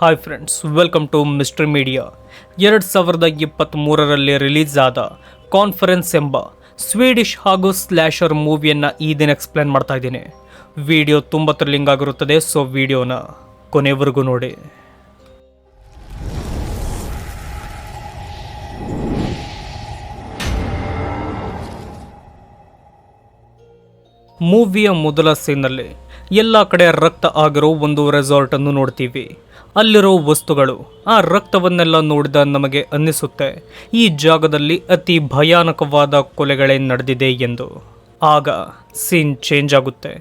Hi friends, welcome to mystery media. 2023ರಲ್ಲಿ release ಆದ conference ಎಂಬ ಸ್ವೀಡಿಷ್ ಹಾಗೂ ಸ್ಲ್ಯಾಶರ್ ಮೂವಿಯನ್ನು ಈ ದಿನ ಎಕ್ಸ್ಪ್ಲೇನ್ ಮಾಡ್ತಾ ಇದ್ದೀನಿ. ವಿಡಿಯೋ ತುಂಬ ಥ್ರಿಲ್ಲಿಂಗ್ ಆಗಿರುತ್ತದೆ, ಸೊ ವಿಡಿಯೋನ ಕೊನೆವರೆಗೂ ನೋಡಿ. ಮೂವಿಯ ಮೊದಲ ಸೀನಲ್ಲಿ ಎಲ್ಲ ಕಡೆ ರಕ್ತ ಆಗಿರೋ ಒಂದು ರೆಸಾರ್ಟ್ ಅನ್ನು ನೋಡ್ತೀವಿ. ಅಲ್ಲಿರೋ ವಸ್ತುಗಳು, ಆ ರಕ್ತವನ್ನೆಲ್ಲ ನೋಡಿದ ನಮಗೆ ಅನ್ನಿಸುತ್ತೆ ಈ ಜಾಗದಲ್ಲಿ ಅತಿ ಭಯಾನಕವಾದ ಕೊಲೆಗಳೇ ನಡೆದಿದೆ ಎಂದು. ಆಗ ಸೀನ್ ಚೇಂಜ್ ಆಗುತ್ತೆ.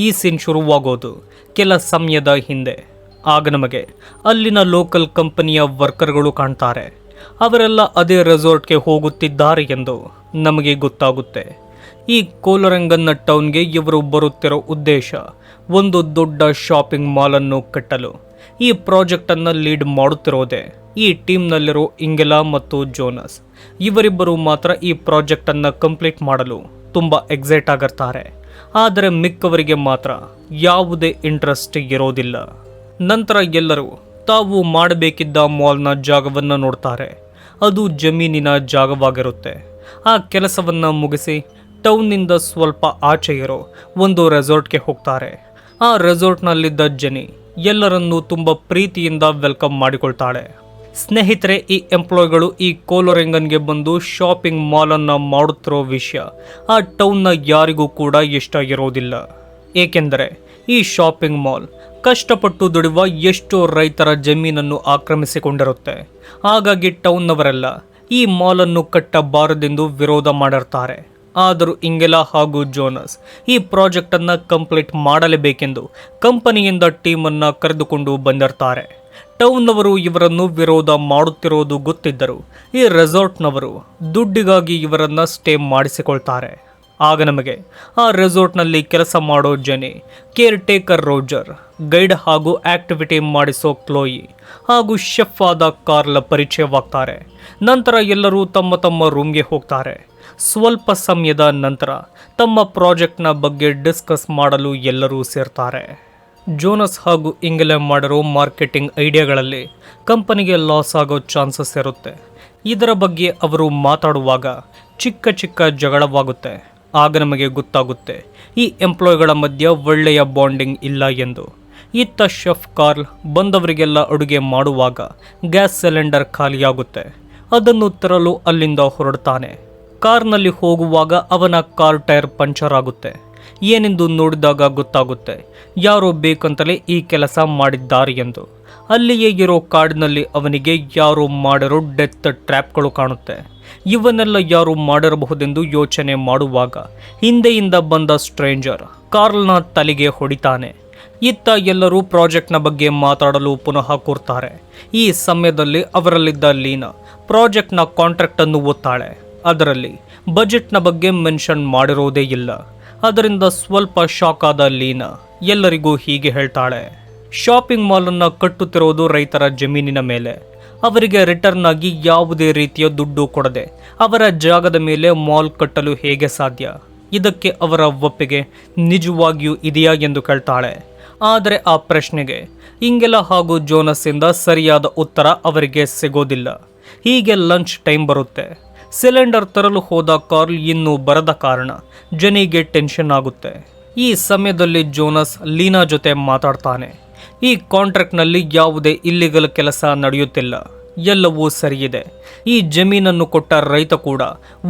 ಈ ಸೀನ್ ಶುರುವಾಗೋದು ಕೆಲ ಸಮಯದ ಹಿಂದೆ. ಆಗ ನಮಗೆ ಅಲ್ಲಿನ ಲೋಕಲ್ ಕಂಪನಿಯ ವರ್ಕರ್ಗಳು ಕಾಣ್ತಾರೆ. ಅವರೆಲ್ಲ ಅದೇ ರೆಸಾರ್ಟ್ಗೆ ಹೋಗುತ್ತಿದ್ದಾರೆ ಎಂದು ನಮಗೆ ಗೊತ್ತಾಗುತ್ತೆ. ಈ ಕೋಲರಂಗನ್ನ ಟೌನ್ಗೆ ಇವರು ಬರುತ್ತಿರೋ ಉದ್ದೇಶ ಒಂದು ದೊಡ್ಡ ಶಾಪಿಂಗ್ ಮಾಲನ್ನು ಕಟ್ಟಲು. ಈ ಪ್ರಾಜೆಕ್ಟನ್ನು ಲೀಡ್ ಮಾಡುತ್ತಿರೋದೇ ಈ ಟೀಮ್ನಲ್ಲಿರೋ ಇಂಗೆಲಾ ಮತ್ತು ಜೋನಸ್. ಇವರಿಬ್ಬರು ಮಾತ್ರ ಈ ಪ್ರಾಜೆಕ್ಟನ್ನು ಕಂಪ್ಲೀಟ್ ಮಾಡಲು ತುಂಬ ಎಕ್ಸೈಟ್ ಆಗಿರ್ತಾರೆ. ಆದರೆ ಮಿಕ್ಕವರಿಗೆ ಮಾತ್ರ ಯಾವುದೇ ಇಂಟ್ರೆಸ್ಟ್ ಇರೋದಿಲ್ಲ. ನಂತರ ಎಲ್ಲರೂ ತಾವು ಮಾಡಬೇಕಿದ್ದ ಮಾಲ್ನ ಜಾಗವನ್ನು ನೋಡ್ತಾರೆ. ಅದು ಜಮೀನಿನ ಜಾಗವಾಗಿರುತ್ತೆ. ಆ ಕೆಲಸವನ್ನು ಮುಗಿಸಿ ಟೌನ್ನಿಂದ ಸ್ವಲ್ಪ ಆಚೆ ಇರೋ ಒಂದು ರೆಸಾರ್ಟ್ಗೆ ಹೋಗ್ತಾರೆ. ಆ ರೆಸಾರ್ಟ್ನಲ್ಲಿದ್ದ ಜೆನಿ ಎಲ್ಲರನ್ನೂ ತುಂಬ ಪ್ರೀತಿಯಿಂದ ವೆಲ್ಕಮ್ ಮಾಡಿಕೊಳ್ತಾಳೆ. ಸ್ನೇಹಿತರೆ, ಈ ಎಂಪ್ಲಾಯ್ಗಳು ಈ ಕೋಲೋರೆಂಗನ್ಗೆ ಬಂದು ಶಾಪಿಂಗ್ ಮಾಲನ್ನು ಮಾಡುತ್ತಿರೋ ವಿಷಯ ಆ ಟೌನ್ನ ಯಾರಿಗೂ ಕೂಡ ಇಷ್ಟ ಇರೋದಿಲ್ಲ. ಏಕೆಂದರೆ ಈ ಶಾಪಿಂಗ್ ಮಾಲ್ ಕಷ್ಟಪಟ್ಟು ದುಡಿಯುವ ಎಷ್ಟೋ ರೈತರ ಜಮೀನನ್ನು ಆಕ್ರಮಿಸಿಕೊಂಡಿರುತ್ತೆ. ಹಾಗಾಗಿ ಟೌನ್ನವರೆಲ್ಲ ಈ ಮಾಲನ್ನು ಕಟ್ಟಬಾರದೆಂದು ವಿರೋಧ ಮಾಡಿರ್ತಾರೆ. ಆದರೂ ಇಂಗೆಲಾ ಹಾಗೂ ಜೋನಸ್ ಈ ಪ್ರಾಜೆಕ್ಟನ್ನು ಕಂಪ್ಲೀಟ್ ಮಾಡಲೇಬೇಕೆಂದು ಕಂಪನಿಯಿಂದ ಟೀಮನ್ನು ಕರೆದುಕೊಂಡು ಬಂದಿರ್ತಾರೆ. ಟೌನ್ನವರು ಇವರನ್ನು ವಿರೋಧ ಮಾಡುತ್ತಿರೋದು ಗೊತ್ತಿದ್ದರು ಈ ರೆಸಾರ್ಟ್ನವರು ದುಡ್ಡಿಗಾಗಿ ಇವರನ್ನು ಸ್ಟೇ ಮಾಡಿಸಿಕೊಳ್ತಾರೆ. ಆಗ ನಮಗೆ ಆ ರೆಸಾರ್ಟ್ನಲ್ಲಿ ಕೆಲಸ ಮಾಡೋ ಜೆನಿ, ಕೇರ್ ಟೇಕರ್ ರೋಜರ್, ಗೈಡ್ ಹಾಗೂ ಆಕ್ಟಿವಿಟಿ ಮಾಡಿಸೋ ಕ್ಲೋಯಿ ಹಾಗೂ ಶೆಫ್ ಆದ ಕಾರ್ಲ್ ಪರಿಚಯವಾಗ್ತಾರೆ. ನಂತರ ಎಲ್ಲರೂ ತಮ್ಮ ತಮ್ಮ ರೂಮ್ಗೆ ಹೋಗ್ತಾರೆ. ಸ್ವಲ್ಪ ಸಮಯದ ನಂತರ ತಮ್ಮ ಪ್ರಾಜೆಕ್ಟ್ನ ಬಗ್ಗೆ ಡಿಸ್ಕಸ್ ಮಾಡಲು ಎಲ್ಲರೂ ಸೇರ್ತಾರೆ. ಜೋನಸ್ ಹಾಗೂ ಇಂಗೆಲಾ ಮಾಡಿರೋ ಮಾರ್ಕೆಟಿಂಗ್ ಐಡಿಯಾಗಳಲ್ಲಿ ಕಂಪನಿಗೆ ಲಾಸ್ ಆಗೋ ಚಾನ್ಸಸ್ ಇರುತ್ತೆ. ಇದರ ಬಗ್ಗೆ ಅವರು ಮಾತಾಡುವಾಗ ಚಿಕ್ಕ ಚಿಕ್ಕ ಜಗಳವಾಗುತ್ತೆ. ಆಗ ನಮಗೆ ಗೊತ್ತಾಗುತ್ತೆ ಈ ಎಂಪ್ಲಾಯ್ಗಳ ಮಧ್ಯೆ ಒಳ್ಳೆಯ ಬಾಂಡಿಂಗ್ ಇಲ್ಲ ಎಂದು. ಇತ್ತ ಶೆಫ್ ಕಾರ್ಲ್ ಬಂದವರಿಗೆಲ್ಲ ಅಡುಗೆ ಮಾಡುವಾಗ ಗ್ಯಾಸ್ ಸಿಲಿಂಡರ್ ಖಾಲಿಯಾಗುತ್ತೆ. ಅದನ್ನು ತರಲು ಅಲ್ಲಿಂದ ಹೊರಡ್ತಾನೆ. ಕಾರ್ನಲ್ಲಿ ಹೋಗುವಾಗ ಅವನ ಕಾರ್ ಟೈರ್ ಪಂಚರ್ ಆಗುತ್ತೆ. ಏನೆಂದು ನೋಡಿದಾಗ ಗೊತ್ತಾಗುತ್ತೆ ಯಾರೋ ಬೇಕಂತಲೇ ಈ ಕೆಲಸ ಮಾಡಿದ್ದಾರೆ ಎಂದು. ಅಲ್ಲಿಯೇ ಇರೋ ಕಾಡಿನಲ್ಲಿ ಅವನಿಗೆ ಯಾರೋ ಮಾಡಿರೋ ಡೆತ್ ಟ್ರ್ಯಾಪ್ಗಳು ಕಾಣುತ್ತೆ. ಇವನ್ನೆಲ್ಲ ಯಾರು ಮಾಡಿರಬಹುದೆಂದು ಯೋಚನೆ ಮಾಡುವಾಗ ಹಿಂದೆಯಿಂದ ಬಂದ ಸ್ಟ್ರೇಂಜರ್ ಕಾರ್ಲ್ನ ತಲೆಗೆ ಹೊಡಿತಾನೆ. ಇತ್ತ ಎಲ್ಲರೂ ಪ್ರಾಜೆಕ್ಟ್ನ ಬಗ್ಗೆ ಮಾತಾಡಲು ಪುನಃ ಕೂರ್ತಾರೆ. ಈ ಸಮಯದಲ್ಲಿ ಅವರಲ್ಲಿದ್ದ ಲೀನಾ ಪ್ರಾಜೆಕ್ಟ್ನ ಕಾಂಟ್ರಾಕ್ಟನ್ನು ಓದ್ತಾಳೆ. ಅದರಲ್ಲಿ ಬಜೆಟ್ನ ಬಗ್ಗೆ ಮೆನ್ಷನ್ ಮಾಡಿರೋದೇ ಇಲ್ಲ. ಅದರಿಂದ ಸ್ವಲ್ಪ ಶಾಕ್ ಆದ ಲೀನಾ ಎಲ್ಲರಿಗೂ ಹೀಗೆ ಹೇಳ್ತಾಳೆ, ಶಾಪಿಂಗ್ ಮಾಲನ್ನು ಕಟ್ಟುತ್ತಿರೋದು ರೈತರ ಜಮೀನಿನ ಮೇಲೆ. ಅವರಿಗೆ ರಿಟರ್ನ್ ಆಗಿ ಯಾವುದೇ ರೀತಿಯ ದುಡ್ಡು ಕೊಡದೆ ಅವರ ಜಾಗದ ಮೇಲೆ ಮಾಲ್ ಕಟ್ಟಲು ಹೇಗೆ ಸಾಧ್ಯ? ಇದಕ್ಕೆ ಅವರ ಒಪ್ಪಿಗೆ ನಿಜವಾಗಿಯೂ ಇದೆಯಾ ಎಂದು ಕೇಳ್ತಾಳೆ. ಆದರೆ ಆ ಪ್ರಶ್ನೆಗೆ ಇಂಗೆಲಾ ಹಾಗೂ ಜೋನಸ್ಸಿಂದ ಸರಿಯಾದ ಉತ್ತರ ಅವರಿಗೆ ಸಿಗೋದಿಲ್ಲ. ಹೀಗೆ ಲಂಚ್ ಟೈಮ್ ಬರುತ್ತೆ. ಸಿಲಿಂಡರ್ ತರಲು ಹೋದ ಕಾರ್ಲ್ ಇನ್ನೂ ಬರದ ಕಾರಣ ಜೆನಿಗೆ ಟೆನ್ಷನ್ ಆಗುತ್ತೆ. ಈ ಸಮಯದಲ್ಲಿ ಜೋನಸ್ ಲೀನಾ ಜೊತೆ ಮಾತಾಡ್ತಾನೆ. ಈ ಕಾಂಟ್ರಾಕ್ಟ್ನಲ್ಲಿ ಯಾವುದೇ ಇಲ್ಲಿಗಲ್ ಕೆಲಸ ನಡೆಯುತ್ತಿಲ್ಲ, ಎಲ್ಲವೂ ಸರಿಯಿದೆ. ಈ ಜಮೀನನ್ನು ಕೊಟ್ಟ ರೈತ ಕೂಡ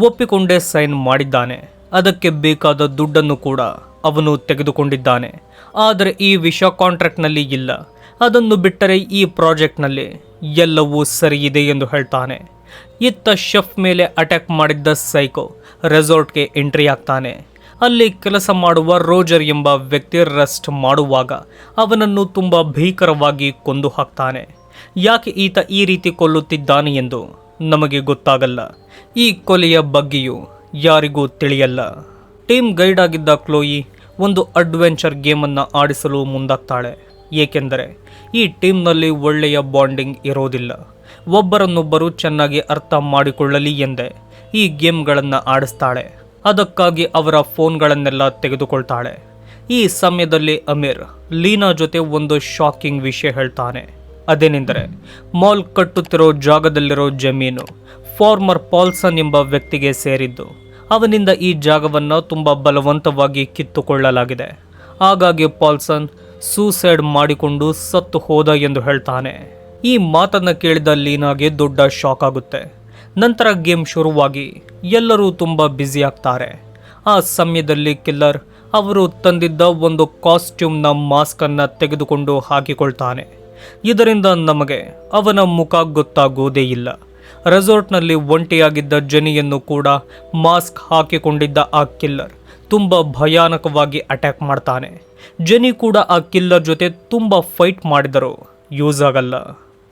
ಒಪ್ಪಿಕೊಂಡೇ ಸೈನ್ ಮಾಡಿದ್ದಾನೆ. ಅದಕ್ಕೆ ಬೇಕಾದ ದುಡ್ಡನ್ನು ಕೂಡ ಅವನು ತೆಗೆದುಕೊಂಡಿದ್ದಾನೆ. ಆದರೆ ಈ ವಿಷಯ ಕಾಂಟ್ರಾಕ್ಟ್ನಲ್ಲಿ ಇಲ್ಲ. ಅದನ್ನು ಬಿಟ್ಟರೆ ಈ ಪ್ರಾಜೆಕ್ಟ್ನಲ್ಲಿ ಎಲ್ಲವೂ ಸರಿಯಿದೆ ಎಂದು ಹೇಳ್ತಾನೆ. ಇತ್ತ ಶೆಫ್ ಮೇಲೆ ಅಟ್ಯಾಕ್ ಮಾಡಿದ್ದ ಸೈಕೋ ರೆಸಾರ್ಟ್ಗೆ ಎಂಟ್ರಿ ಆಗ್ತಾನೆ. ಅಲ್ಲಿ ಕೆಲಸ ಮಾಡುವ ರೋಜರ್ ಎಂಬ ವ್ಯಕ್ತಿ ರೆಸ್ಟ್ ಮಾಡುವಾಗ ಅವನನ್ನು ತುಂಬ ಭೀಕರವಾಗಿ ಕೊಂದು ಹಾಕ್ತಾನೆ. ಯಾಕೆ ಈತ ಈ ರೀತಿ ಕೊಲ್ಲುತ್ತಿದ್ದಾನೆ ಎಂದು ನಮಗೆ ಗೊತ್ತಾಗಲ್ಲ. ಈ ಕೊಲೆಯ ಬಗ್ಗೆಯೂ ಯಾರಿಗೂ ತಿಳಿಯಲ್ಲ. ಟೀಮ್ ಗೈಡ್ ಆಗಿದ್ದ ಕ್ಲೋಯಿ ಒಂದು ಅಡ್ವೆಂಚರ್ ಗೇಮನ್ನು ಆಡಿಸಲು ಮುಂದಾಗ್ತಾಳೆ. ಏಕೆಂದರೆ ಈ ಟೀಮ್ನಲ್ಲಿ ಒಳ್ಳೆಯ ಬಾಂಡಿಂಗ್ ಇರೋದಿಲ್ಲ. ಒಬ್ಬರನ್ನೊಬ್ಬರು ಚೆನ್ನಾಗಿ ಅರ್ಥ ಮಾಡಿಕೊಳ್ಳಲಿ ಎಂದೇ ಈ ಗೇಮ್ಗಳನ್ನು ಆಡಿಸ್ತಾಳೆ. ಅದಕ್ಕಾಗಿ ಅವರ ಫೋನ್ಗಳನ್ನೆಲ್ಲ ತೆಗೆದುಕೊಳ್ತಾಳೆ. ಈ ಸಮಯದಲ್ಲಿ ಅಮೀರ್ ಲೀನಾ ಜೊತೆ ಒಂದು ಶಾಕಿಂಗ್ ವಿಷಯ ಹೇಳ್ತಾನೆ. ಅದೇನೆಂದರೆ ಮಾಲ್ ಕಟ್ಟುತ್ತಿರೋ ಜಾಗದಲ್ಲಿರೋ ಜಮೀನು ಫಾರ್ಮರ್ ಪಾಲ್ಸನ್ ಎಂಬ ವ್ಯಕ್ತಿಗೆ ಸೇರಿದ್ದು. ಅವನಿಂದ ಈ ಜಾಗವನ್ನು ತುಂಬ ಬಲವಂತವಾಗಿ ಕಿತ್ತುಕೊಳ್ಳಲಾಗಿದೆ. ಹಾಗಾಗಿ ಪಾಲ್ಸನ್ ಸೂಸೈಡ್ ಮಾಡಿಕೊಂಡು ಸತ್ತು ಹೋದ ಎಂದು ಹೇಳ್ತಾನೆ. ಈ ಮಾತನ್ನು ಕೇಳಿದ ಲೀನಾಗೆ ದೊಡ್ಡ ಶಾಕ್ ಆಗುತ್ತೆ. ನಂತರ ಗೇಮ್ ಶುರುವಾಗಿ ಎಲ್ಲರೂ ತುಂಬ ಬ್ಯುಸಿ ಆಗ್ತಾರೆ. ಆ ಸಮಯದಲ್ಲಿ ಕಿಲ್ಲರ್ ಅವರು ತಂದಿದ್ದ ಒಂದು ಕಾಸ್ಟ್ಯೂಮ್ನ ಮಾಸ್ಕನ್ನು ತೆಗೆದುಕೊಂಡು ಹಾಕಿಕೊಳ್ತಾನೆ. ಇದರಿಂದ ನಮಗೆ ಅವನ ಮುಖ ಗೊತ್ತಾಗೋದೇ ಇಲ್ಲ. ರೆಸಾರ್ಟ್ನಲ್ಲಿ ಒಂಟಿಯಾಗಿದ್ದ ಜೆನಿಯನ್ನು ಕೂಡ ಮಾಸ್ಕ್ ಹಾಕಿಕೊಂಡಿದ್ದ ಆ ಕಿಲ್ಲರ್ ತುಂಬ ಭಯಾನಕವಾಗಿ ಅಟ್ಯಾಕ್ ಮಾಡ್ತಾನೆ. ಜೆನಿ ಕೂಡ ಆ ಕಿಲ್ಲರ್ ಜೊತೆ ತುಂಬ ಫೈಟ್ ಮಾಡಿದರೂ ಯೂಸ್ ಆಗಲ್ಲ.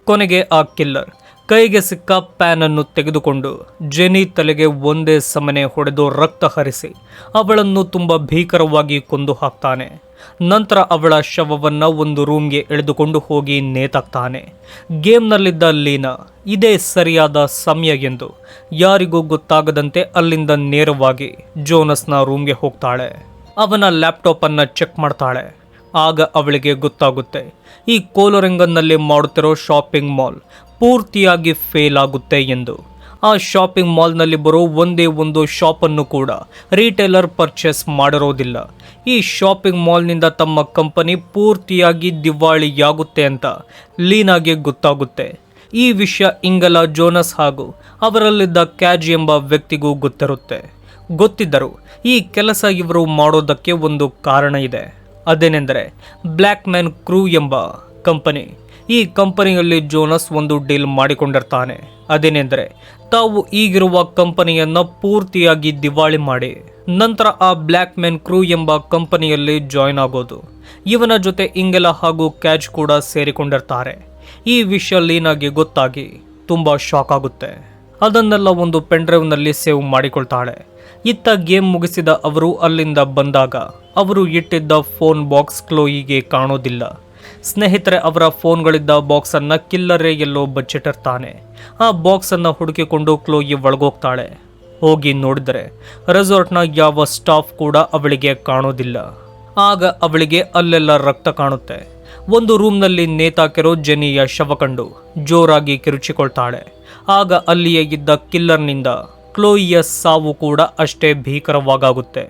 ಕೊನೆಗೆ ಆ ಕಿಲ್ಲರ್ ಕೈಗೆ ಸಿಕ್ಕ ಪ್ಯಾನನ್ನು ತೆಗೆದುಕೊಂಡು ಜೆನಿ ತಲೆಗೆ ಒಂದೇ ಸಮನೆ ಹೊಡೆದು ರಕ್ತ ಹರಿಸಿ ಅವಳನ್ನು ತುಂಬ ಭೀಕರವಾಗಿ ಕೊಂದು ಹಾಕ್ತಾನೆ. ನಂತರ ಅವಳ ಶವವನ್ನು ಒಂದು ರೂಮ್ಗೆ ಎಳೆದುಕೊಂಡು ಹೋಗಿ ನೇತಾಕ್ತಾನೆ. ಗೇಮ್ನಲ್ಲಿದ್ದ ಲೀನಾ ಇದೇ ಸರಿಯಾದ ಸಮಯ ಎಂದು ಯಾರಿಗೂ ಗೊತ್ತಾಗದಂತೆ ಅಲ್ಲಿಂದ ನೇರವಾಗಿ ಜೋನಸ್ನ ರೂಮ್ಗೆ ಹೋಗ್ತಾಳೆ. ಅವನ ಲ್ಯಾಪ್ಟಾಪನ್ನು ಚೆಕ್ ಮಾಡ್ತಾಳೆ. ಆಗ ಅವಳಿಗೆ ಗೊತ್ತಾಗುತ್ತೆ ಈ ಕೋಲೋರೆಂಗನ್ನಲ್ಲಿ ಮಾಡುತ್ತಿರೋ ಶಾಪಿಂಗ್ ಮಾಲ್ ಪೂರ್ತಿಯಾಗಿ ಫೇಲ್ ಆಗುತ್ತೆ ಎಂದು. ಆ ಶಾಪಿಂಗ್ ಮಾಲ್ನಲ್ಲಿ ಬರೋ ಒಂದೇ ಒಂದು ಶಾಪನ್ನು ಕೂಡ ರೀಟೇಲರ್ ಪರ್ಚೇಸ್ ಮಾಡಿರೋದಿಲ್ಲ. ಈ ಶಾಪಿಂಗ್ ಮಾಲ್ನಿಂದ ತಮ್ಮ ಕಂಪನಿ ಪೂರ್ತಿಯಾಗಿ ದಿವಾಳಿಯಾಗುತ್ತೆ ಅಂತ ಲೀನಾಗೆ ಗೊತ್ತಾಗುತ್ತೆ. ಈ ವಿಷಯ ಇಂಗಲ, ಜೋನಸ್ ಹಾಗೂ ಅವರಲ್ಲಿದ್ದ ಕ್ಯಾಜ್ ಎಂಬ ವ್ಯಕ್ತಿಗೂ ಗೊತ್ತಿದ್ದರು ಈ ಕೆಲಸ ಇವರು ಮಾಡೋದಕ್ಕೆ ಒಂದು ಕಾರಣ ಇದೆ. ಅದೇನೆಂದರೆ ಬ್ಲ್ಯಾಕ್ ಮ್ಯಾನ್ ಕ್ರೂ ಎಂಬ ಕಂಪನಿ. ಈ ಕಂಪನಿಯಲ್ಲಿ ಜೋನಸ್ ಒಂದು ಡೀಲ್ ಮಾಡಿಕೊಂಡಿರ್ತಾನೆ. ಅದೇನೆಂದರೆ ತಾವು ಈಗಿರುವ ಕಂಪನಿಯನ್ನು ಪೂರ್ತಿಯಾಗಿ ದಿವಾಳಿ ಮಾಡಿ ನಂತರ ಆ ಬ್ಲ್ಯಾಕ್ ಮ್ಯಾನ್ ಕ್ರೂ ಎಂಬ ಕಂಪನಿಯಲ್ಲಿ ಜಾಯ್ನ್ ಆಗೋದು. ಇವನ ಜೊತೆ ಇಂಗೆಲ ಹಾಗೂ ಕ್ಯಾಜ್ ಕೂಡ ಸೇರಿಕೊಂಡಿರ್ತಾರೆ. ಈ ವಿಷಯ ಲೀನಾಗೆ ಗೊತ್ತಾಗಿ ತುಂಬ ಶಾಕ್ ಆಗುತ್ತೆ. ಅದನ್ನೆಲ್ಲ ಒಂದು ಪೆನ್ಡ್ರೈವ್ನಲ್ಲಿ ಸೇವ್ ಮಾಡಿಕೊಳ್ತಾಳೆ. ಇತ್ತ ಗೇಮ್ ಮುಗಿಸಿದ ಅವರು ಅಲ್ಲಿಂದ ಬಂದಾಗ ಅವರು ಇಟ್ಟಿದ್ದ ಫೋನ್ ಬಾಕ್ಸ್ ಕ್ಲೋಯಿಗೆ ಕಾಣೋದಿಲ್ಲ. ಸ್ನೇಹಿತರೆ, ಅವರ ಫೋನ್ಗಳಿದ್ದ ಬಾಕ್ಸನ್ನು ಕಿಲ್ಲರೇ ಎಲ್ಲೋ ಬಚ್ಚಿಟ್ಟಿರ್ತಾನೆ. ಆ ಬಾಕ್ಸನ್ನು ಹುಡುಕಿಕೊಂಡು ಕ್ಲೋಯಿ ಒಳಗೋಗ್ತಾಳೆ. ಹೋಗಿ ನೋಡಿದರೆ ರೆಸಾರ್ಟ್ನ ಯಾವ ಸ್ಟಾಫ್ ಕೂಡ ಅವಳಿಗೆ ಕಾಣೋದಿಲ್ಲ. ಆಗ ಅವಳಿಗೆ ಅಲ್ಲೆಲ್ಲ ರಕ್ತ ಕಾಣುತ್ತೆ. ಒಂದು ರೂಮ್ನಲ್ಲಿ ನೇತಾಕಿರೋ ಜೆನಿಯ ಶವ ಕಂಡು ಜೋರಾಗಿ ಕಿರುಚಿಕೊಳ್ತಾಳೆ. ಆಗ ಅಲ್ಲಿಯೇ ಇದ್ದ ಕಿಲ್ಲರ್ನಿಂದ ಕ್ಲೋಯಿಯ ಸಾವು ಕೂಡ ಅಷ್ಟೇ ಭೀಕರವಾಗುತ್ತೆ.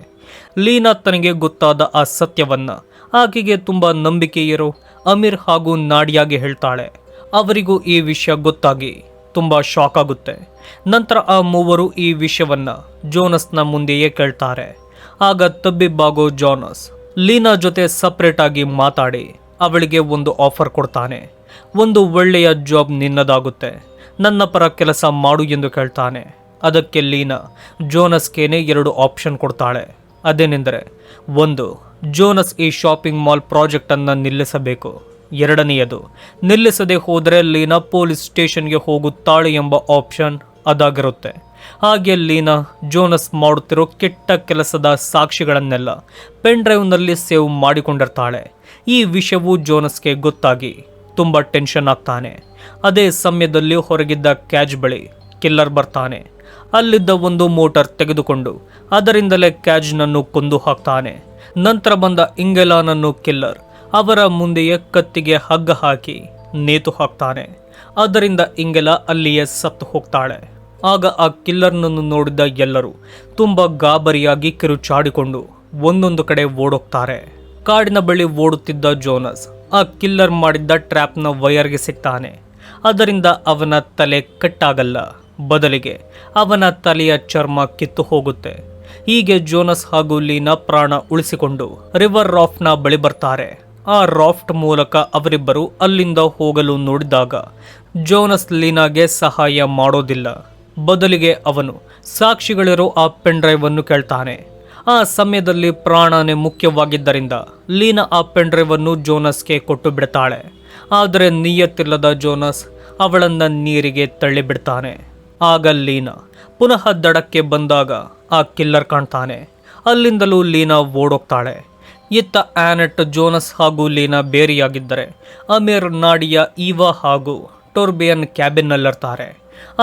ಲೀನಾ ತನಗೆ ಗೊತ್ತಾದ ಆ ಸತ್ಯವನ್ನ ಆಕೆಗೆ ತುಂಬ ನಂಬಿಕೆ ಇರೋ ಅಮೀರ್ ಹಾಗೂ ನಾಡಿಯಾಗೆ ಹೇಳ್ತಾಳೆ. ಅವರಿಗೂ ಈ ವಿಷಯ ಗೊತ್ತಾಗಿ ತುಂಬ ಶಾಕ್ ಆಗುತ್ತೆ. ನಂತರ ಆ ಮೂವರು ಈ ವಿಷಯವನ್ನ ಜೋನಸ್ನ ಮುಂದೆಯೇ ಕೇಳ್ತಾರೆ. ಆಗ ತಬ್ಬಿಬ್ಬಾಗೋ ಜೋನಸ್ ಲೀನಾ ಜೊತೆ ಸಪ್ರೇಟ್ ಆಗಿ ಮಾತಾಡಿ ಅವಳಿಗೆ ಒಂದು ಆಫರ್ ಕೊಡ್ತಾನೆ. ಒಂದು ಒಳ್ಳೆಯ ಜಾಬ್ ನಿನ್ನದಾಗುತ್ತೆ, ನನ್ನ ಪರ ಕೆಲಸ ಮಾಡು ಎಂದು ಕೇಳ್ತಾನೆ. ಅದಕ್ಕೆ ಲೀನಾ ಜೋನಸ್ಗೇನೆ 2 ಆಪ್ಷನ್ ಕೊಡ್ತಾಳೆ. ಅದೇನೆಂದರೆ, 1, ಜೋನಸ್ ಈ ಶಾಪಿಂಗ್ ಮಾಲ್ ಪ್ರಾಜೆಕ್ಟನ್ನು ನಿಲ್ಲಿಸಬೇಕು. 2ನೇಯದು, ನಿಲ್ಲಿಸದೆ ಹೋದರೆ ಲೀನಾ ಪೊಲೀಸ್ ಸ್ಟೇಷನ್ಗೆ ಹೋಗುತ್ತಾಳೆ ಎಂಬ ಆಪ್ಷನ್ ಅದಾಗಿರುತ್ತೆ. ಹಾಗೆ ಲೀನಾ ಜೋನಸ್ ಮಾಡುತ್ತಿರೋ ಕೆಟ್ಟ ಕೆಲಸದ ಸಾಕ್ಷಿಗಳನ್ನೆಲ್ಲ ಪೆನ್ ಡ್ರೈವ್ನಲ್ಲಿ ಸೇವ್ ಮಾಡಿಕೊಂಡಿರ್ತಾಳೆ. ಈ ವಿಷಯವು ಜೋನಸ್ಗೆ ಗೊತ್ತಾಗಿ ತುಂಬ ಟೆನ್ಷನ್ ಆಗ್ತಾನೆ. ಅದೇ ಸಮಯದಲ್ಲಿ ಹೊರಗಿದ್ದ ಕ್ಯಾಜ್ ಬಳಿ ಕಿಲ್ಲರ್ ಬರ್ತಾನೆ. ಅಲ್ಲಿದ್ದ ಒಂದು ಮೋಟಾರ್ ತೆಗೆದುಕೊಂಡು ಅದರಿಂದಲೇ ಕ್ಯಾಜ್ನನ್ನು ಕೊಂದು ಹಾಕ್ತಾನೆ. ನಂತರ ಬಂದ ಇಂಗೆಲಾನನ್ನು ಕಿಲ್ಲರ್ ಅವರ ಮುಂದೆಯೇ ಕತ್ತಿಗೆ ಹಗ್ಗ ಹಾಕಿ ನೇತು ಹಾಕ್ತಾನೆ. ಅದರಿಂದ ಇಂಗೆಲಾ ಅಲ್ಲಿಯೇ ಸತ್ತು ಹೋಗ್ತಾಳೆ. ಆಗ ಆ ಕಿಲ್ಲರ್ನನ್ನು ನೋಡಿದ ಎಲ್ಲರೂ ತುಂಬ ಗಾಬರಿಯಾಗಿ ಕಿರುಚಾಡಿಕೊಂಡು ಒಂದೊಂದು ಕಡೆ ಓಡೋಗ್ತಾರೆ. ಕಾಡಿನ ಬಳಿ ಓಡುತ್ತಿದ್ದ ಜೋನಸ್ ಆ ಕಿಲ್ಲರ್ ಮಾಡಿದ್ದ ಟ್ರ್ಯಾಪ್ನ ವೈರ್ಗೆ ಸಿಗ್ತಾನೆ. ಅದರಿಂದ ಅವನ ತಲೆ ಕಟ್ಟಾಗಲ್ಲ, ಬದಲಿಗೆ ಅವನ ತಲೆಯ ಚರ್ಮ ಕಿತ್ತು ಹೋಗುತ್ತೆ. ಹೀಗೆ ಜೋನಸ್ ಹಾಗೂ ಲೀನಾ ಪ್ರಾಣ ಉಳಿಸಿಕೊಂಡು ರಿವರ್ ರಾಫ್ಟ್ನ ಬಳಿ ಬರ್ತಾರೆ. ಆ ರಾಫ್ಟ್ ಮೂಲಕ ಅವರಿಬ್ಬರು ಅಲ್ಲಿಂದ ಹೋಗಲು ನೋಡಿದಾಗ ಜೋನಸ್ ಲೀನಾಗೆ ಸಹಾಯ ಮಾಡೋದಿಲ್ಲ. ಬದಲಿಗೆ ಅವನು ಸಾಕ್ಷಿಗಳಿರೋ ಆ ಪೆನ್ ಡ್ರೈವ್ ಅನ್ನು ಕೇಳ್ತಾನೆ. ಆ ಸಮಯದಲ್ಲಿ ಪ್ರಾಣನೇ ಮುಖ್ಯವಾಗಿದ್ದರಿಂದ ಲೀನಾ ಆ ಪೆನ್ ಡ್ರೈವ್ ಅನ್ನು ಜೋನಸ್ಗೆ ಕೊಟ್ಟು ಬಿಡ್ತಾಳೆ. ಆದರೆ ನಿಯತ್ತಿಲ್ಲದ ಜೋನಸ್ ಅವಳನ್ನ ನೀರಿಗೆ ತಳ್ಳಿಬಿಡ್ತಾನೆ. ಆಗ ಲೀನಾ ಪುನಃ ದಡಕ್ಕೆ ಬಂದಾಗ ಆ ಕಿಲ್ಲರ್ ಕಾಣ್ತಾನೆ. ಅಲ್ಲಿಂದಲೂ ಲೀನಾ ಓಡೋಗ್ತಾಳೆ. ಇತ್ತ ಆನೆಟ್, ಜೋನಸ್ ಹಾಗೂ ಲೀನಾ ಬೇರೆಯಾಗಿದ್ದರೆ ಅಮೀರ್, ನಾಡಿಯಾ, ಈವಾ ಹಾಗೂ ಟೋರ್ಬಿಯನ್ ಕ್ಯಾಬಿನ್ನಲ್ಲಿರ್ತಾರೆ.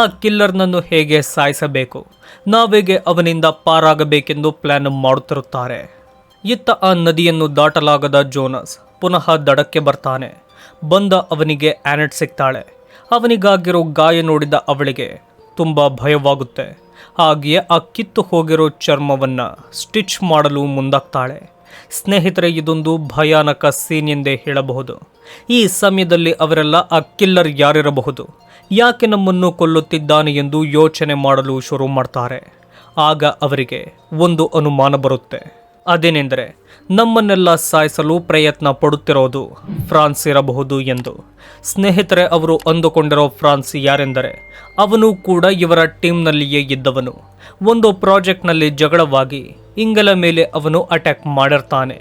ಆ ಕಿಲ್ಲರ್ನನ್ನು ಹೇಗೆ ಸಾಯಿಸಬೇಕು, ನಾವೇಗೆ ಅವನಿಂದ ಪಾರಾಗಬೇಕೆಂದು ಪ್ಲಾನ್ ಮಾಡುತ್ತಿರುತ್ತಾರೆ. ಇತ್ತ ಆ ನದಿಯನ್ನು ದಾಟಲಾಗದ ಜೋನಸ್ ಪುನಃ ದಡಕ್ಕೆ ಬರ್ತಾನೆ. ಬಂದ ಅವನಿಗೆ ಆನೆಟ್ ಸಿಗ್ತಾಳೆ. ಅವನಿಗಾಗಿರೋ ಗಾಯ ನೋಡಿದ ಅವಳಿಗೆ ತುಂಬ ಭಯವಾಗುತ್ತೆ. ಹಾಗೆಯೇ ಆ ಕಿತ್ತು ಹೋಗಿರೋ ಚರ್ಮವನ್ನು ಸ್ಟಿಚ್ ಮಾಡಲು ಮುಂದಾಗ್ತಾಳೆ. ಸ್ನೇಹಿತರೆ, ಇದೊಂದು ಭಯಾನಕ ಸೀನ್ ಎಂದೇ ಹೇಳಬಹುದು. ಈ ಸಮಯದಲ್ಲಿ ಅವರೆಲ್ಲ ಆ ಕಿಲ್ಲರ್ ಯಾರಿರಬಹುದು, ಯಾಕೆ ನಮ್ಮನ್ನು ಕೊಲ್ಲುತ್ತಿದ್ದಾನೆ ಎಂದು ಯೋಚನೆ ಮಾಡಲು ಶುರು ಮಾಡ್ತಾರೆ. ಆಗ ಅವರಿಗೆ ಒಂದು ಅನುಮಾನ ಬರುತ್ತೆ. ಅದೇನೆಂದರೆ ನಮ್ಮನ್ನೆಲ್ಲ ಸಾಯಿಸಲು ಪ್ರಯತ್ನ ಪಡುತ್ತಿರೋದು ಫ್ರಾನ್ಸ್ ಇರಬಹುದು ಎಂದು. ಸ್ನೇಹಿತರೆ, ಅವರು ಅಂದುಕೊಂಡಿರೋ ಫ್ರಾನ್ಸ್ ಯಾರೆಂದರೆ ಅವನು ಕೂಡ ಇವರ ಟೀಮ್ನಲ್ಲಿಯೇ ಇದ್ದವನು. ಒಂದು ಪ್ರಾಜೆಕ್ಟ್ನಲ್ಲಿ ಜಗಳವಾಗಿ ಇಂಗಲ ಮೇಲೆ ಅವನು ಅಟ್ಯಾಕ್ ಮಾಡಿರ್ತಾನೆ.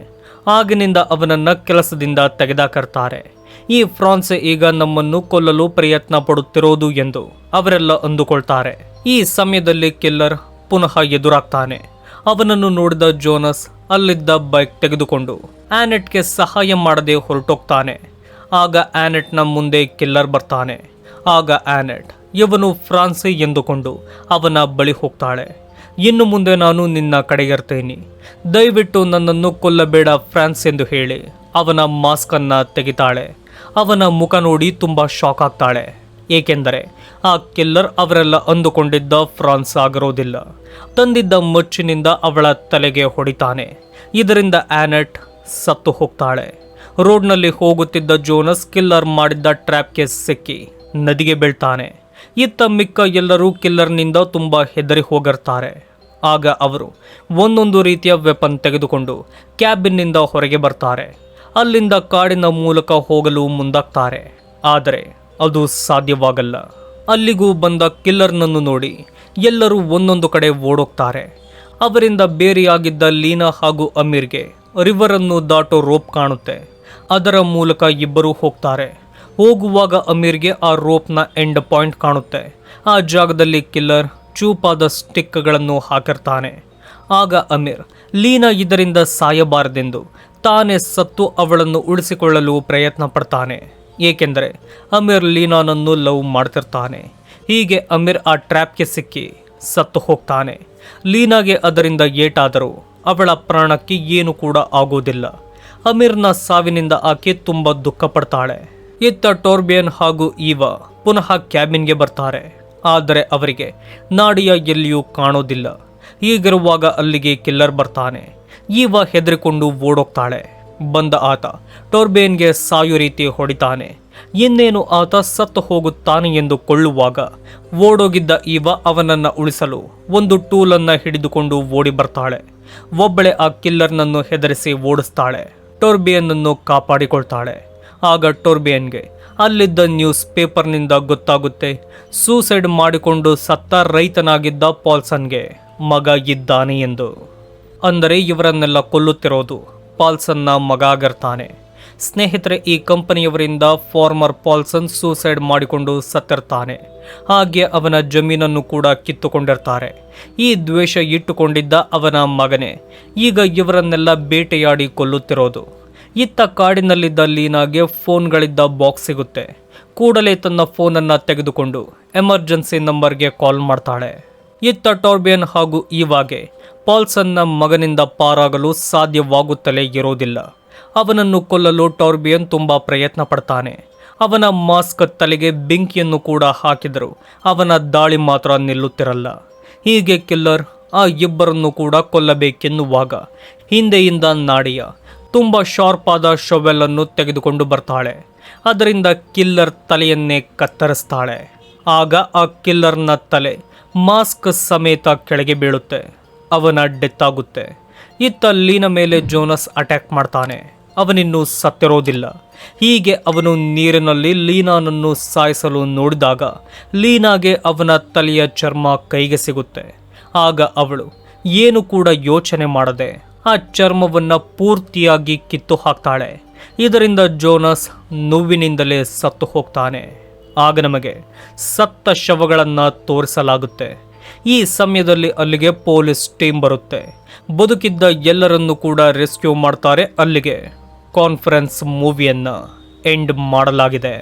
ಆಗಿನಿಂದ ಅವನನ್ನು ಕೆಲಸದಿಂದ ತೆಗೆದಾಕರ್ತಾರೆ. ಈ ಫ್ರಾನ್ಸ್ ಈಗ ನಮ್ಮನ್ನು ಕೊಲ್ಲಲು ಪ್ರಯತ್ನ ಪಡುತ್ತಿರೋದು ಎಂದು ಅವರೆಲ್ಲ ಅಂದುಕೊಳ್ತಾರೆ. ಈ ಸಮಯದಲ್ಲಿ ಕಿಲ್ಲರ್ ಪುನಃ ಎದುರಾಗ್ತಾನೆ. ಅವನನ್ನು ನೋಡಿದ ಜೋನಸ್ ಅಲ್ಲಿದ್ದ ಬೈಕ್ ತೆಗೆದುಕೊಂಡು ಆನೆಟ್ಗೆ ಸಹಾಯ ಮಾಡದೆ ಹೊರಟೋಗ್ತಾನೆ. ಆಗ ಆನೆಟ್ನ ಮುಂದೆ ಕಿಲ್ಲರ್ ಬರ್ತಾನೆ. ಆಗ ಆನೆಟ್ ಇವನು ಫ್ರಾನ್ಸಿ ಎಂದುಕೊಂಡು ಅವನ ಬಳಿ ಹೋಗ್ತಾಳೆ. ಇನ್ನು ಮುಂದೆ ನಾನು ನಿನ್ನ ಕಡೆಗಿರ್ತೇನೆ, ದಯವಿಟ್ಟು ನನ್ನನ್ನು ಕೊಲ್ಲಬೇಡ ಫ್ರಾನ್ಸ್ ಎಂದು ಹೇಳಿ ಅವನ ಮಾಸ್ಕನ್ನು ತೆಗಿತಾಳೆ. ಅವನ ಮುಖ ನೋಡಿ ತುಂಬ ಶಾಕ್ ಆಗ್ತಾಳೆ. ಏಕೆಂದರೆ ಆ ಕಿಲ್ಲರ್ ಅವರೆಲ್ಲ ಅಂದುಕೊಂಡಿದ್ದ ಫ್ರಾನ್ಸ್ ಆಗಿರೋದಿಲ್ಲ. ತಂದಿದ್ದ ಮಚ್ಚಿನಿಂದ ಅವಳ ತಲೆಗೆ ಹೊಡಿತಾನೆ. ಇದರಿಂದ ಆನೆಟ್ ಸತ್ತು ಹೋಗ್ತಾಳೆ. ರೋಡ್ನಲ್ಲಿ ಹೋಗುತ್ತಿದ್ದ ಜೋನಸ್ ಕಿಲ್ಲರ್ ಮಾಡಿದ್ದ ಟ್ರ್ಯಾಪ್ಗೆ ಸಿಕ್ಕಿ ನದಿಗೆ ಬೀಳ್ತಾನೆ. ಇತ್ತ ಮಿಕ್ಕ ಎಲ್ಲರೂ ಕಿಲ್ಲರ್ನಿಂದ ತುಂಬ ಹೆದರಿ ಹೋಗಿರ್ತಾರೆ. ಆಗ ಅವರು ಒಂದೊಂದು ರೀತಿಯ ವೆಪನ್ ತೆಗೆದುಕೊಂಡು ಕ್ಯಾಬಿನ್ನಿಂದ ಹೊರಗೆ ಬರ್ತಾರೆ. ಅಲ್ಲಿಂದ ಕಾಡಿನ ಮೂಲಕ ಹೋಗಲು ಮುಂದಾಗ್ತಾರೆ. ಆದರೆ ಅದು ಸಾಧ್ಯವಾಗಲ್ಲ. ಅಲ್ಲಿಗೂ ಬಂದ ಕಿಲ್ಲರ್ನನ್ನು ನೋಡಿ ಎಲ್ಲರೂ ಒಂದೊಂದು ಕಡೆ ಓಡೋಗ್ತಾರೆ. ಅವರಿಂದ ಬೇರೆಯಾಗಿದ್ದ ಲೀನಾ ಹಾಗೂ ಅಮೀರ್ಗೆ ರಿವರನ್ನು ದಾಟೋ ರೋಪ್ ಕಾಣುತ್ತೆ. ಅದರ ಮೂಲಕ ಇಬ್ಬರು ಹೋಗ್ತಾರೆ. ಹೋಗುವಾಗ ಅಮೀರ್ಗೆ ಆ ರೋಪ್ನ ಎಂಡ್ ಪಾಯಿಂಟ್ ಕಾಣುತ್ತೆ. ಆ ಜಾಗದಲ್ಲಿ ಕಿಲ್ಲರ್ ಚೂಪಾದ ಸ್ಟಿಕ್ಗಳನ್ನು ಹಾಕಿರ್ತಾನೆ. ಆಗ ಅಮೀರ್ ಲೀನಾ ಇದರಿಂದ ಸಾಯಬಾರದೆಂದು ತಾನೇ ಸತ್ತು ಅವಳನ್ನು ಉಳಿಸಿಕೊಳ್ಳಲು ಪ್ರಯತ್ನ ಪಡ್ತಾನೆ. ಏಕೆಂದರೆ ಅಮೀರ್ ಲೀನಾನನ್ನು ಲವ್ ಮಾಡ್ತಿರ್ತಾನೆ. ಹೀಗೆ ಅಮೀರ್ ಆ ಟ್ರ್ಯಾಪ್ಗೆ ಸಿಕ್ಕಿ ಸತ್ತು ಹೋಗ್ತಾನೆ. ಲೀನಾಗೆ ಅದರಿಂದ ಏಟಾದರೂ ಅವಳ ಪ್ರಾಣಕ್ಕೆ ಏನು ಕೂಡ ಆಗೋದಿಲ್ಲ. ಅಮೀರ್ನ ಸಾವಿನಿಂದ ಆಕೆ ತುಂಬ ದುಃಖ ಪಡ್ತಾಳೆ. ಇತ್ತ ಟೋರ್ಬಿಯನ್ ಹಾಗೂ ಈವಾ ಪುನಃ ಕ್ಯಾಬಿನ್ಗೆ ಬರ್ತಾರೆ. ಆದರೆ ಅವರಿಗೆ ನಾಡಿಯಾ ಎಲ್ಲಿಯೂ ಕಾಣೋದಿಲ್ಲ. ಹೀಗಿರುವಾಗ ಅಲ್ಲಿಗೆ ಕಿಲ್ಲರ್ ಬರ್ತಾನೆ. ಈವಾ ಹೆದರಿಕೊಂಡು ಓಡೋಗ್ತಾಳೆ. ಬಂದ ಆತ ಟೋರ್ಬೇನ್ಗೆ ಸಾಯೋ ರೀತಿ ಹೊಡಿತಾನೆ. ಇನ್ನೇನು ಆತ ಸತ್ತು ಹೋಗುತ್ತಾನೆ ಎಂದು ಕೊಳ್ಳುವಾಗ ಓಡೋಗಿದ್ದ ಈವಾ ಅವನನ್ನು ಉಳಿಸಲು ಒಂದು ಟೂಲನ್ನು ಹಿಡಿದುಕೊಂಡು ಓಡಿ ಬರ್ತಾಳೆ. ಒಬ್ಬಳೆ ಆ ಕಿಲ್ಲರ್ನನ್ನು ಹೆದರಿಸಿ ಓಡಿಸ್ತಾಳೆ. ಟೋರ್ಬಿಯನ್ನನ್ನು ಕಾಪಾಡಿಕೊಳ್ತಾಳೆ. ಆಗ ಟೋರ್ಬಿಯನ್ಗೆ ಅಲ್ಲಿದ್ದ ನ್ಯೂಸ್ ಪೇಪರ್ನಿಂದ ಗೊತ್ತಾಗುತ್ತೆ, ಸೂಸೈಡ್ ಮಾಡಿಕೊಂಡು ಸತ್ತ ರೈತನಾಗಿದ್ದ ಪಾಲ್ಸನ್ಗೆ ಮಗ ಇದ್ದಾನೆ ಎಂದು. ಅಂದರೆ ಇವರನ್ನೆಲ್ಲ ಕೊಲ್ಲುತ್ತಿರೋದು ಪಾಲ್ಸನ್ನ ಮಗ ಆಗಿರ್ತಾನೆ. ಸ್ನೇಹಿತರೆ, ಈ ಕಂಪನಿಯವರಿಂದ ಫಾರ್ಮರ್ ಪಾಲ್ಸನ್ ಸೂಸೈಡ್ ಮಾಡಿಕೊಂಡು ಸತ್ತಿರ್ತಾನೆ. ಹಾಗೆ ಅವನ ಜಮೀನನ್ನು ಕೂಡ ಕಿತ್ತುಕೊಂಡಿರ್ತಾರೆ. ಈ ದ್ವೇಷ ಇಟ್ಟುಕೊಂಡಿದ್ದ ಅವನ ಮಗನೇ ಈಗ ಇವರನ್ನೆಲ್ಲ ಬೇಟೆಯಾಡಿ ಕೊಲ್ಲುತ್ತಿರೋದು. ಇತ್ತ ಕಾಡಿನಲ್ಲಿದ್ದ ಲೀನಾಗೆ ಫೋನ್ಗಳಿದ್ದ ಬಾಕ್ಸ್ ಸಿಗುತ್ತೆ. ಕೂಡಲೇ ತನ್ನ ಫೋನನ್ನು ತೆಗೆದುಕೊಂಡು ಎಮರ್ಜೆನ್ಸಿ ನಂಬರ್ಗೆ ಕಾಲ್ ಮಾಡ್ತಾಳೆ. ಇತ್ತ ಟೋರ್ಬಿಯನ್ ಹಾಗೂ ಈವಾಗೆ ಪಾಲ್ಸನ್ನ ಮಗನಿಂದ ಪಾರಾಗಲು ಸಾಧ್ಯವಾಗುತ್ತಲೇ ಇರೋದಿಲ್ಲ. ಅವನನ್ನು ಕೊಲ್ಲಲು ಟೋರ್ಬಿಯನ್ ತುಂಬ ಪ್ರಯತ್ನ ಪಡ್ತಾನೆ. ಅವನ ಮಾಸ್ಕ್ ತಲೆಗೆ ಬೆಂಕಿಯನ್ನು ಕೂಡ ಹಾಕಿದರೂ ಅವನ ದಾಳಿ ಮಾತ್ರ ನಿಲ್ಲುತ್ತಿರಲ್ಲ. ಹೀಗೆ ಕಿಲ್ಲರ್ ಆ ಇಬ್ಬರನ್ನು ಕೂಡ ಕೊಲ್ಲಬೇಕೆನ್ನುವಾಗ ಹಿಂದೆಯಿಂದ ನಾಡಿಯಾ ತುಂಬ ಶಾರ್ಪ್ ಆದ ಶೊವೆಲನ್ನು ತೆಗೆದುಕೊಂಡು ಬರ್ತಾಳೆ. ಅದರಿಂದ ಕಿಲ್ಲರ್ ತಲೆಯನ್ನೇ ಕತ್ತರಿಸ್ತಾಳೆ. ಆಗ ಆ ಕಿಲ್ಲರ್ನ ತಲೆ ಮಾಸ್ಕ್ ಸಮೇತ ಕೆಳಗೆ ಬೀಳುತ್ತೆ. ಅವನ ಡೆತ್ ಆಗುತ್ತೆ. ಇತ್ತ ಲೀನಾ ಮೇಲೆ ಜೋನಸ್ ಅಟ್ಯಾಕ್ ಮಾಡ್ತಾನೆ. ಅವನಿನ್ನೂ ಸತ್ತಿರೋದಿಲ್ಲ. ಹೀಗೆ ಅವನು ನೀರಿನಲ್ಲಿ ಲೀನಾನನ್ನು ಸಾಯಿಸಲು ನೋಡಿದಾಗ ಲೀನಾಗೆ ಅವನ ತಲೆಯ ಚರ್ಮ ಕೈಗೆ ಸಿಗುತ್ತೆ. ಆಗ ಅವಳು ಏನು ಕೂಡ ಯೋಚನೆ ಮಾಡದೆ ಆ ಚರ್ಮವನ್ನು ಪೂರ್ತಿಯಾಗಿ ಕಿತ್ತು ಹಾಕ್ತಾಳೆ. ಇದರಿಂದ ಜೋನಸ್ ನೋವಿನಿಂದಲೇ ಸತ್ತು ಹೋಗ್ತಾನೆ. ಆಗ ನಮಗೆ ಸತ್ತ ಶವಗಳನ್ನು ತೋರಿಸಲಾಗುತ್ತೆ. ಈ ಸಮಯದಲ್ಲಿ ಅಲ್ಲಿಗೆ ಪೊಲೀಸ್ ಟೀಮ್ ಬರುತ್ತೆ. ಬದುಕಿದ್ದ ಎಲ್ಲರನ್ನೂ ಕೂಡ ರೆಸ್ಕ್ಯೂ ಮಾಡ್ತಾರೆ. ಅಲ್ಲಿಗೆ ಕಾನ್ಫರೆನ್ಸ್ ಮೂವಿಯನ್ನು ಎಂಡ್ ಮಾಡಲಾಗಿದೆ.